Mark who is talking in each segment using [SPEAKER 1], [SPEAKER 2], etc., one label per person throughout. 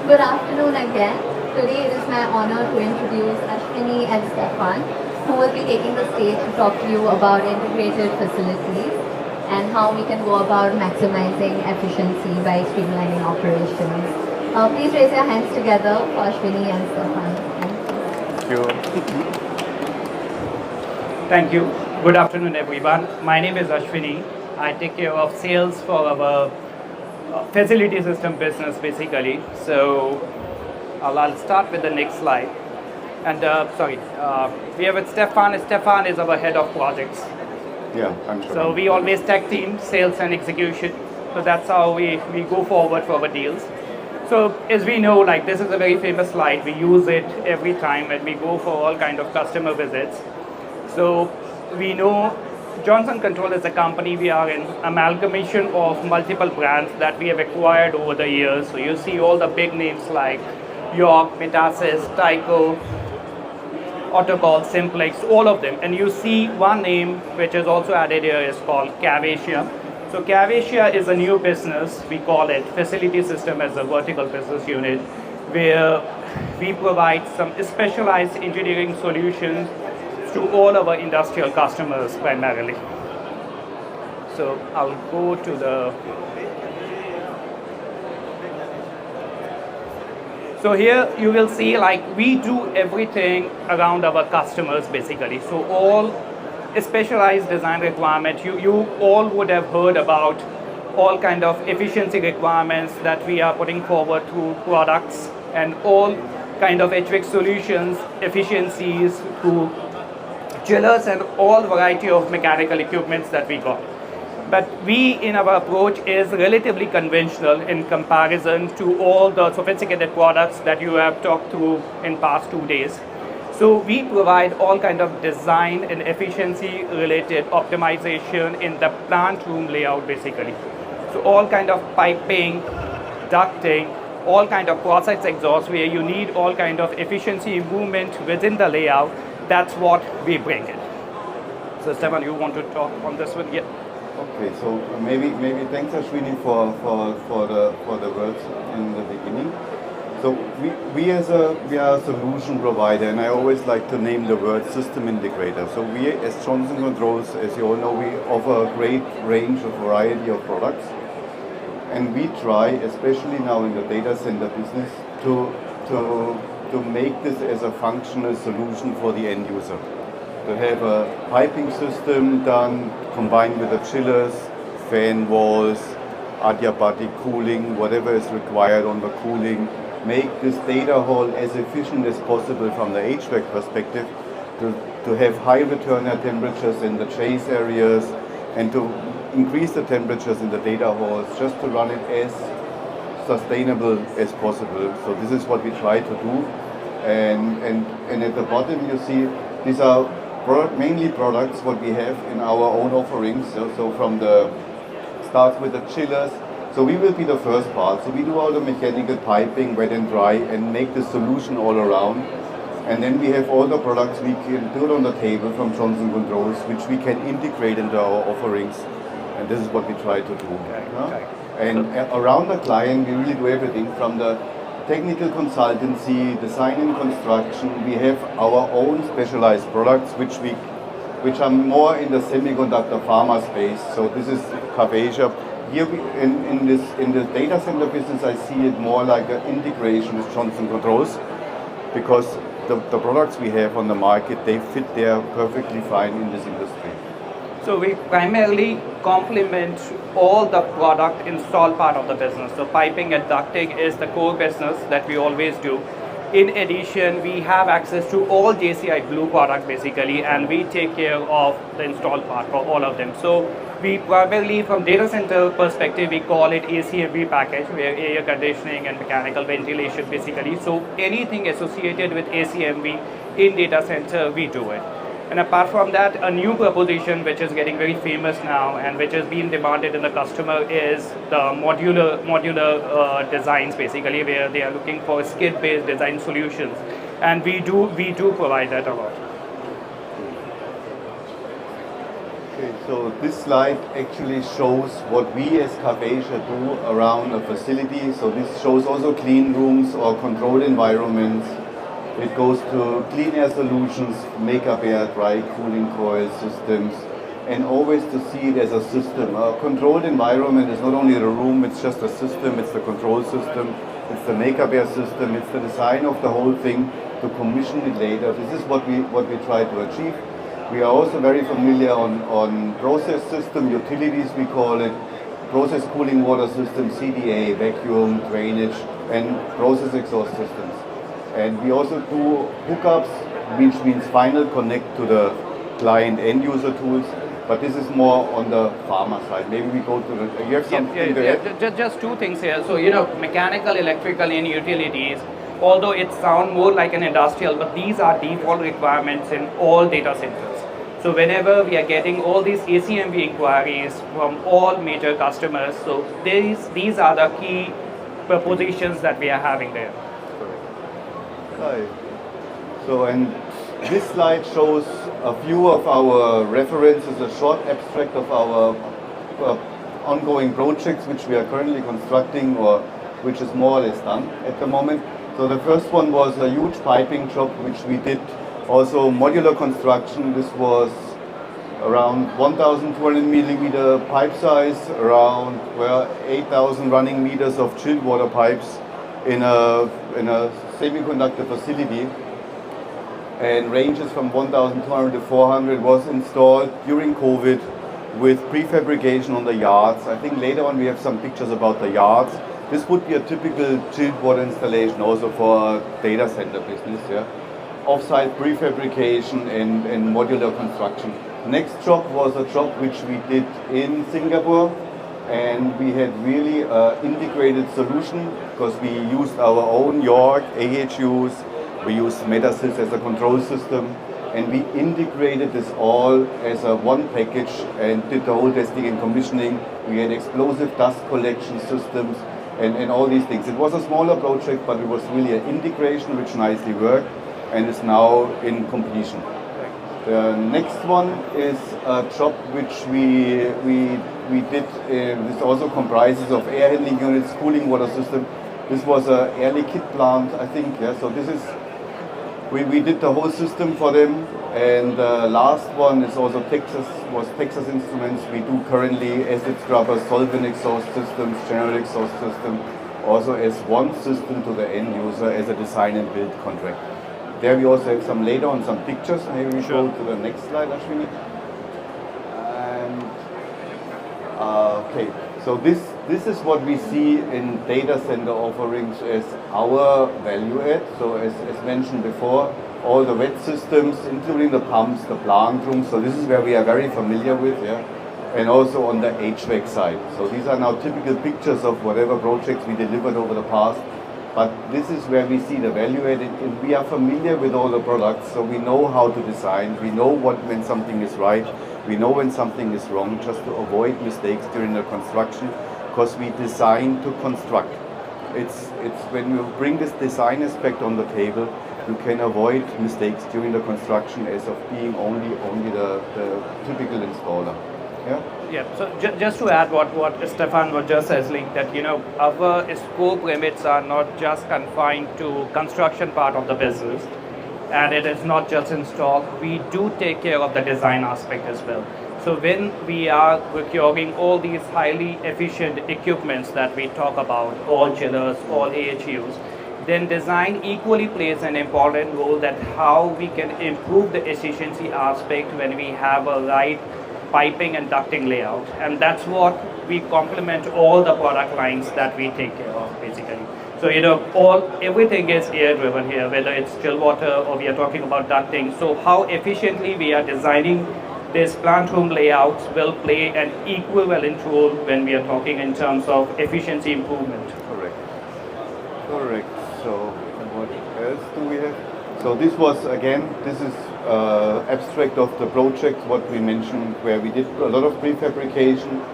[SPEAKER 1] Good afternoon again. Today it is my honor to introduce Ashwini and Stefan, who will be taking the stage to talk to you about integrated facilities and how we can go about maximizing efficiency by streamlining operations. Please raise your hands together for Ashwini and Stefan.
[SPEAKER 2] Thank you. Thank you. Good afternoon, everyone. My name is Ashwini. I take care of sales for our facility system business, basically. So I'll start with the next slide. And we are with Stefan. Stefan is our head of projects.
[SPEAKER 3] Yeah, I'm sure.
[SPEAKER 2] So we always tag team sales and execution. So that's how we go forward for our deals. So as we know, like this is a very famous slide. We use it every time when we go for all kind of customer visits. So we know Johnson Control is a company. We are an amalgamation of multiple brands that we have acquired over the years. So you see all the big names like York, Metasis, Tyco, Autocall, Simplex, all of them. And you see one name which is also added here is called Cavacia. So Cavacia is a new business. We call it Facility System as a vertical business unit, where we provide some specialized engineering solutions to all our industrial customers primarily. So I'll go to the... So here you will see like we do everything around our customers basically. So all specialized design requirements, you all would have heard about all kind of efficiency requirements that we are putting forward through products and all kind of HVAC solutions, efficiencies through chillers and all variety of mechanical equipments that we got. But we in our approach is relatively conventional in comparison to all the sophisticated products that you have talked through in past 2 days. So we provide all kind of design and efficiency related optimization in the plant room layout basically. So all kind of piping, ducting, all kind of process exhaust where you need all kind of efficiency improvement within the layout. That's what we bring in. So Stefan, you want to talk on this one? Yeah.
[SPEAKER 3] Okay, so maybe thanks Ashwini for the words in the beginning. So we are a solution provider, and I always like to name the word system integrator. So we as Johnson Controls, as you all know, we offer a great range of variety of products, and we try, especially now in the data center business, to make this as a functional solution for the end user. To have a piping system done, combined with the chillers, fan walls, adiabatic cooling, whatever is required on the cooling, make this data hall as efficient as possible from the HVAC perspective, to have high return air temperatures in the chase areas, and to increase the temperatures in the data halls, just to run it as sustainable as possible. So this is what we try to do, and at the bottom you see these are mainly products what we have in our own offerings. So from the starts with the chillers. So we will be the first part. So we do all the mechanical piping, wet and dry, and make the solution all around. And then we have all the products we can put on the table from Johnson Controls, which we can integrate into our offerings. And this is what we try to do.
[SPEAKER 2] Okay.
[SPEAKER 3] And around the client, we really do everything from the technical consultancy, design and construction. We have our own specialized products, which are more in the semiconductor pharma space. So this is Cavacia. Here in the data center business, I see it more like an integration with Johnson Controls, because the products we have on the market, they fit there perfectly fine in this industry.
[SPEAKER 2] So we primarily complement all the product install part of the business. So piping and ducting is the core business that we always do. In addition, we have access to all JCI Blue products basically, and we take care of the install part for all of them. So we primarily, from data center perspective, we call it ACMV package, where air conditioning and mechanical ventilation basically. So anything associated with ACMV in data center, we do it. And apart from that, a new proposition which is getting very famous now and which is being demanded in the customer is the modular designs basically, where they are looking for skid-based design solutions, and we do provide that a lot.
[SPEAKER 3] Okay. So this slide actually shows what we as Carvasia do around a facility. So this shows also clean rooms or controlled environments. It goes to clean air solutions, makeup air, dry cooling coil systems, and always to see it as a system. A controlled environment is not only the room, it's just a system, it's the control system, it's the makeup air system, it's the design of the whole thing to commission it later. This is what we try to achieve. We are also very familiar on process system, utilities we call it, process cooling water system, CDA, vacuum, drainage, and process exhaust systems. And we also do hookups, which means final connect to the client end user tools. But this is more on the pharma side. Maybe we go to the. You have something there?
[SPEAKER 2] Just two things here. So mechanical, electrical, and utilities. Although it sounds more like an industrial, but these are default requirements in all data centers. So whenever we are getting all these ACMV inquiries from all major customers, so these are the key propositions that we are having there.
[SPEAKER 3] Right. So, and this slide shows a few of our references, a short abstract of our ongoing projects which we are currently constructing or which is more or less done at the moment. So the first one was a huge piping job which we did, also modular construction. This was around 1,200 millimeter pipe size, around 8,000 running meters of chilled water pipes in a semiconductor facility, and ranges from 1,200 to 400, was installed during COVID with prefabrication on the yards. I think later on we have some pictures about the yards. This would be a typical chilled water installation also for a data center business. Yeah? Off-site prefabrication and modular construction. Next job was a job which we did in Singapore, and we had really an integrated solution because we used our own York AHUs, we used Metasys as a control system, and we integrated this all as a one package and did the whole testing and commissioning. We had explosive dust collection systems and all these things. It was a smaller project, but it was really an integration which nicely worked and is now in completion. The next one is a job which we did. This also comprises of air handling units, cooling water system. This was a Air Liquide plant, I think. Yeah. So this is we did the whole system for them. And the last one is also Texas Instruments. We do currently acid scrubbers, solvent exhaust systems, general exhaust system, also as one system to the end user as a design and build contract. There we also have some later on some pictures. Maybe we go to the next slide, Ashwini. And okay, so this is what we see in data center offerings as our value add. So as mentioned before, all the wet systems, including the pumps, the plant rooms. So this is where we are very familiar with, yeah. And also on the HVAC side. So these are now typical pictures of whatever projects we delivered over the past. But this is where we see the value added, and we are familiar with all the products, so we know how to design, we know when something is right, we know when something is wrong, just to avoid mistakes during the construction, because we design to construct. It's when you bring this design aspect on the table, you can avoid mistakes during the construction as of being only the typical installer. Yeah?
[SPEAKER 2] Yeah, so just to add what Stefan was just saying, that our scope limits are not just confined to construction part of the business, and it is not just in stock. We do take care of the design aspect as well. So when we are procuring all these highly efficient equipments that we talk about, all chillers, all AHUs, then design equally plays an important role, that how we can improve the efficiency aspect when we have a right piping and ducting layout, and that's what we complement all the product lines that we take care of basically. So everything is air driven here, whether it's chill water or we are talking about ducting. So how efficiently we are designing this plant room layouts will play an equivalent role when we are talking in terms of efficiency improvement.
[SPEAKER 3] Correct. So what else do we have? So this is abstract of the project, what we mentioned, where we did a lot of prefabrication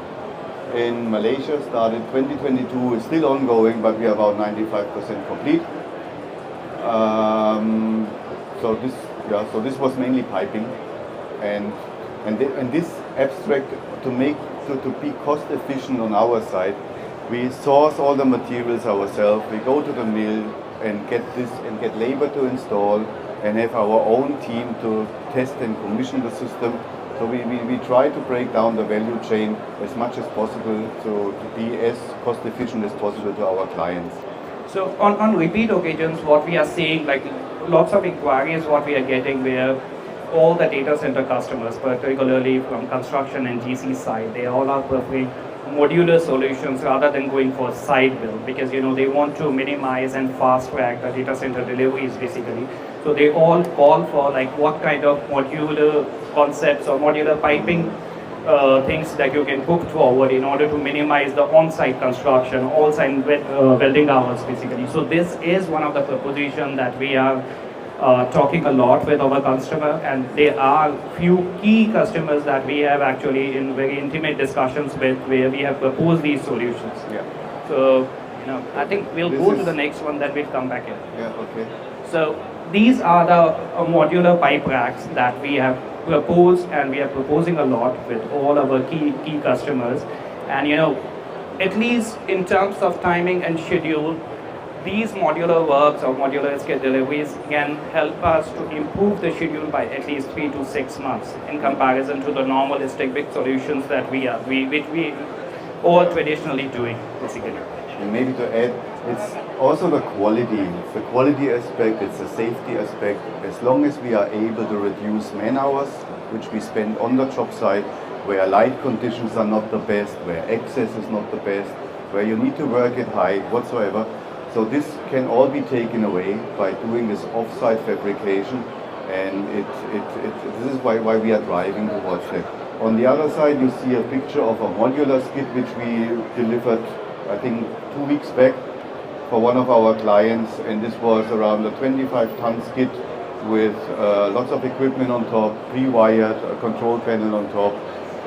[SPEAKER 3] in Malaysia, started 2022, is still ongoing, but we are about 95% complete. So this was mainly piping, and abstract, to be cost efficient on our side. We source all the materials ourselves. We go to the mill and get labor to install, and have our own team to test and commission the system. So we try to break down the value chain as much as possible to be as cost efficient as possible to our clients.
[SPEAKER 2] So on repeat occasions, what we are seeing, like lots of inquiries, what we are getting where all the data center customers, particularly from construction and GC side, they all are preferring modular solutions rather than going for site build, because they want to minimize and fast track the data center deliveries basically. So they all call for like what kind of modular concepts or modular piping things that you can put forward in order to minimize the on-site construction, on-site welding hours basically. So this is one of the propositions that we are talking a lot with our customer, and there are few key customers that we have actually in very intimate discussions with, where we have proposed these solutions.
[SPEAKER 3] Yeah.
[SPEAKER 2] So I think we'll go to the next one, then we'll come back here.
[SPEAKER 3] Yeah. Okay.
[SPEAKER 2] So these are the modular pipe racks that we have proposed, and we are proposing a lot with all our key customers. And at least in terms of timing and schedule, these modular works or modular scale deliveries can help us to improve the schedule by at least 3 to 6 months in comparison to the normal stick-built solutions that we all traditionally doing basically.
[SPEAKER 3] And maybe to add, it's also the quality. It's the quality aspect, it's the safety aspect. As long as we are able to reduce man hours, which we spend on the job site, where light conditions are not the best, where access is not the best, where you need to work at height whatsoever. So this can all be taken away by doing this off-site fabrication, and this is why we are driving towards that. On the other side, you see a picture of a modular skid which we delivered, I think, 2 weeks back for one of our clients, and this was around a 25-ton skid with lots of equipment on top, pre-wired, a control panel on top,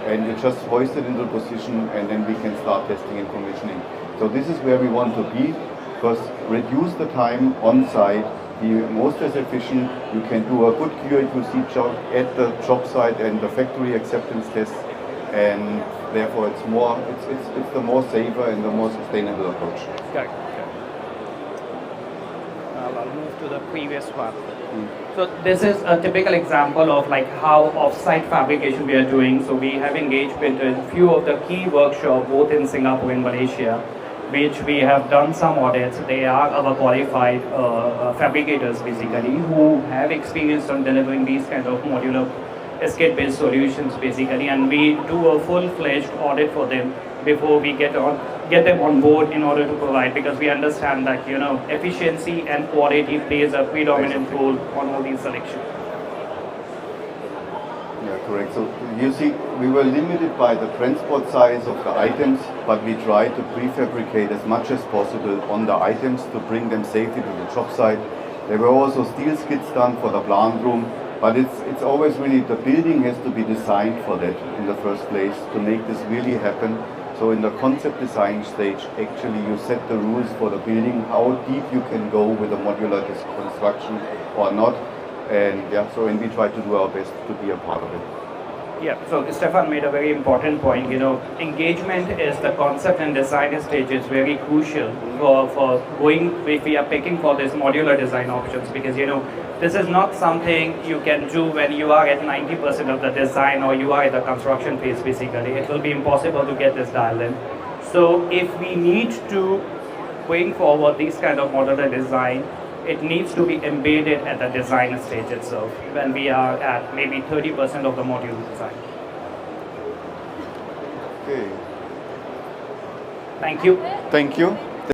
[SPEAKER 3] and it just hoisted into position, and then we can start testing and commissioning. So this is where we want to be, because reduce the time on site, be most as efficient. You can do a good QA/QC job at the job site and the factory acceptance test, and therefore it's the more safer and the more sustainable approach.
[SPEAKER 2] Correct. I'll move to the previous one. So this is a typical example of like how off-site fabrication we are doing. So we have engaged with a few of the key workshops both in Singapore and Malaysia, which we have done some audits. They are our qualified fabricators basically, who have experience on delivering these kind of modular skid-based solutions basically, and we do a full-fledged audit for them before we get them on board in order to provide, because we understand that efficiency and quality plays a predominant role on all these selections.
[SPEAKER 3] Yeah, correct. So you see, we were limited by the transport size of the items, but we tried to prefabricate as much as possible on the items to bring them safely to the job site. There were also steel skids done for the plant room, but it's always really, the building has to be designed for that in the first place to make this really happen. So in the concept design stage, actually you set the rules for the building, how deep you can go with a modular construction or not. And and we try to do our best to be a part of it.
[SPEAKER 2] Yeah, so Stefan made a very important point. Engagement is the concept and design stage is very crucial for going, if we are picking for this modular design options, because this is not something you can do when you are at 90% of the design or you are at the construction phase basically. It will be impossible to get this dialed in. So if we need to bring forward this kind of modular design, it needs to be embedded at the design stage itself when we are at maybe 30% of the module design.
[SPEAKER 3] Okay.
[SPEAKER 2] Thank you.
[SPEAKER 3] Thank you.